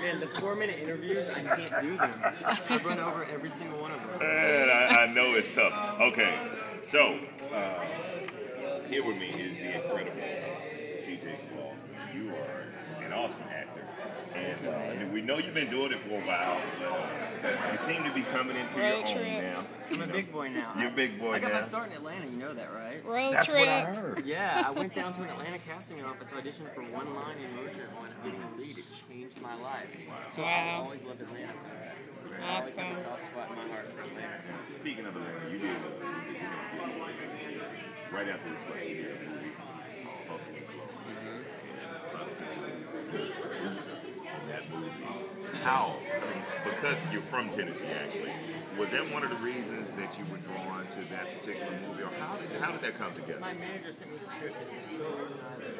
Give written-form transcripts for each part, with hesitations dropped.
Man, the 4-minute interviews, I can't do them. I run over every single one of them. And I know it's tough. Okay, so here with me is the incredible DJ Qualls. You are an awesome actor. And we know you've been doing it for a while. You seem to be coming into your own now. I'm a big boy now. You're a big boy now. I got my start in Atlanta, you know that, right? That's what I heard. Yeah, I went down to an Atlanta casting office to audition for one line in Road Trip and getting a lead. It changed my life. So I've always loved Atlanta for that. I always have a soft spot in my heart for Atlanta. Speaking of Atlanta, you did right after this one, you did a movie called Hustle and Flow. In that movie, how? I mean, because you're from Tennessee, actually, was that one of the reasons that you were drawn to that particular movie, or how did that come together? My manager sent me the script and it was so organized.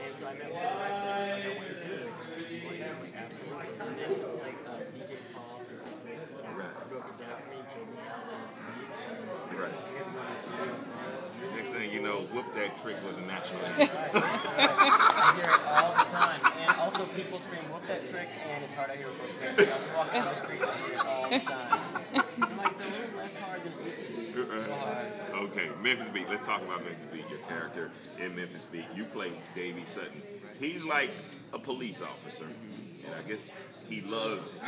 And so I met with the director and I was like, I want to do this. Absolutely. And then DJ Qualls from 6 broke it down for me, showed me how long it's beats. Right. We had to go to the studio. Next thing you know, Whoop That Trick was a national anthem. I hear it all the time. And also people scream, whoop that trick, and it's hard to hear for a parent. I'm walking down the street and I hear it all the time. I'm like, it's a little less hard than it used to be. It's still hard. Okay, Memphis Beat. Let's talk about Memphis Beat, your character in Memphis Beat. You play Davey Sutton. He's like a police officer. And I guess he loves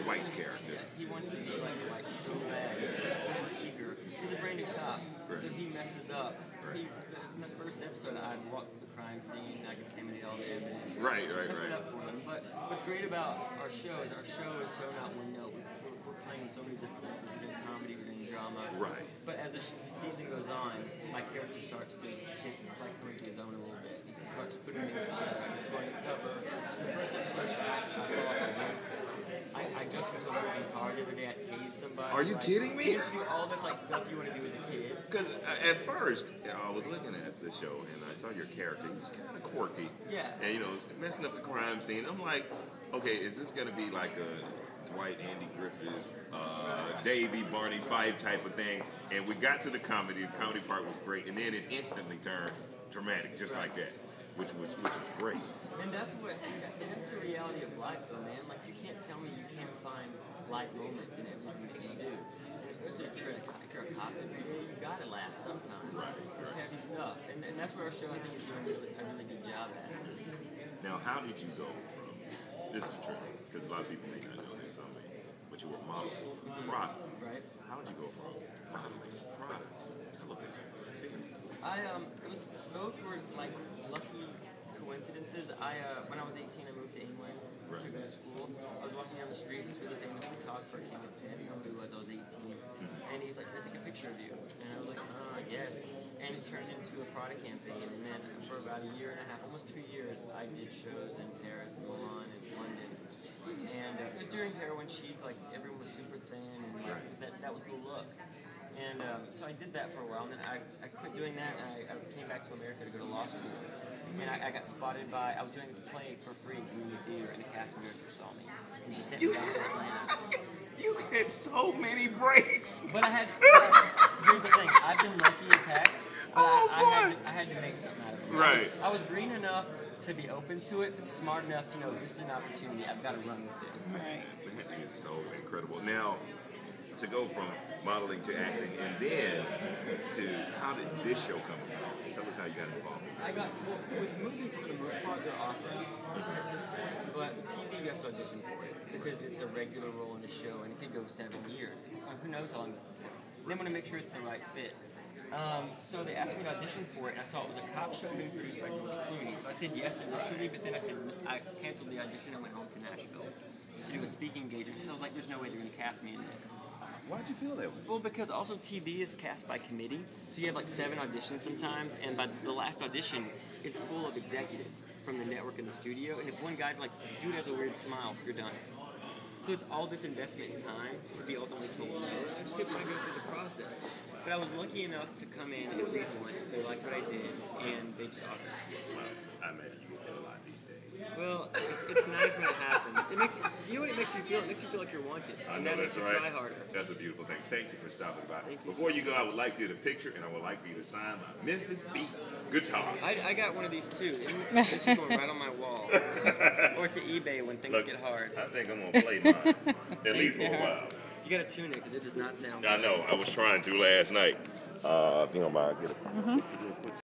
Dwight's character. Yeah, he wants to be like Dwight so bad. He's so eager. He's a brand new cop, so he messes up. In the first episode, I walked the crime scene, I contaminated all the evidence. Right. Mess it up for him. But what's great about our show is so not one note. We're playing so many different levels. We're doing comedy, we're doing drama. Right. But as the season goes on, my character starts to get like come into his own a little bit. He starts putting things together. It's going to cover. The first episode, I fell off a roof. I jumped into a moving car the other day. I tased somebody. Are you kidding me? You get to do all this stuff you want to do as a kid. Because at first, I was looking at the show and I saw your character. He was kind of quirky. Yeah. And, messing up the crime scene. I'm like, okay, is this going to be like a Dwight, Andy Griffith, Davey, Barney Fife type of thing? And we got to the comedy. The comedy part was great. And then it instantly turned dramatic, just like that, which was great. And that's the reality of life, though, man. Like, you can't tell me you can't find light moments in everything that you do. Especially if you're a cop every day, you gotta laugh sometimes. Right. It's heavy stuff, and that's where our show, I think, is doing a really good job at. Now, how did you go from, this is true, because a lot of people may not know this on me, but you were a model for Prada. Right. How did you go from modeling Prada to television? It was, both were like lucky coincidences. When I was 18, I moved to England, to go to school. I was walking down the street, this really famous photographer came up to me. I didn't know who he was, I was 18. And he's like, can I take a picture of you? And I was like, I guess. And it turned into a Prada campaign. And then for about a year and a half, almost 2 years, I did shows in Paris, Milan, and London. And it was during heroin chic, like everyone was super thin, and that was the look. And so I did that for a while, and then I quit doing that, and I came back to America to go to law school. And I got spotted by, I was doing a play for free in community theater, and a casting director saw me. And she sent me down to Atlanta. You had so many breaks. But I had, here's the thing, I've been lucky as heck, but I had to make something out of it. Right. I was green enough to be open to it, but smart enough to know this is an opportunity, I've got to run with this. Right. That is so incredible. Now, to go from modeling to acting, and then to how did this show come about? Tell us how you got involved. With movies, for the most part, they're offers at this point, but with TV, you have to audition for it because it's a regular role in the show, and it could go 7 years. Who knows how long? They want to make sure it's the right fit. So they asked me to audition for it, and I saw it was a cop show being produced by George Clooney. So I said yes initially, but then I canceled the audition and went home to Nashville to do a speaking engagement because I was like, there's no way they're going to cast me in this. Why'd you feel that way? Well, because also TV is cast by committee, so you have like 7 auditions sometimes, and by the last audition, it's full of executives from the network and the studio, and if one guy's like, dude has a weird smile, you're done. So it's all this investment in time to be ultimately told no. I just didn't want to go through the process. But I was lucky enough to come in and lead once. They liked what I did, and they just offered it to me. Well, I imagine you get that a lot these days. Well, it's nice when it happens. It makes you know what it makes you feel. It makes you feel like you're wanted. I And know that makes that's you right. try harder. That's a beautiful thing. Thank you for stopping by. Thank you Before so you go, I would like to get a picture, and I would like for you to sign my Memphis beat guitar. I got one of these too. This is going right on my wall. Or to eBay when things get hard. I think I'm gonna play mine at least for a while. You gotta tune it because it does not sound I good. know. I was trying to last night. If you don't mind, get it.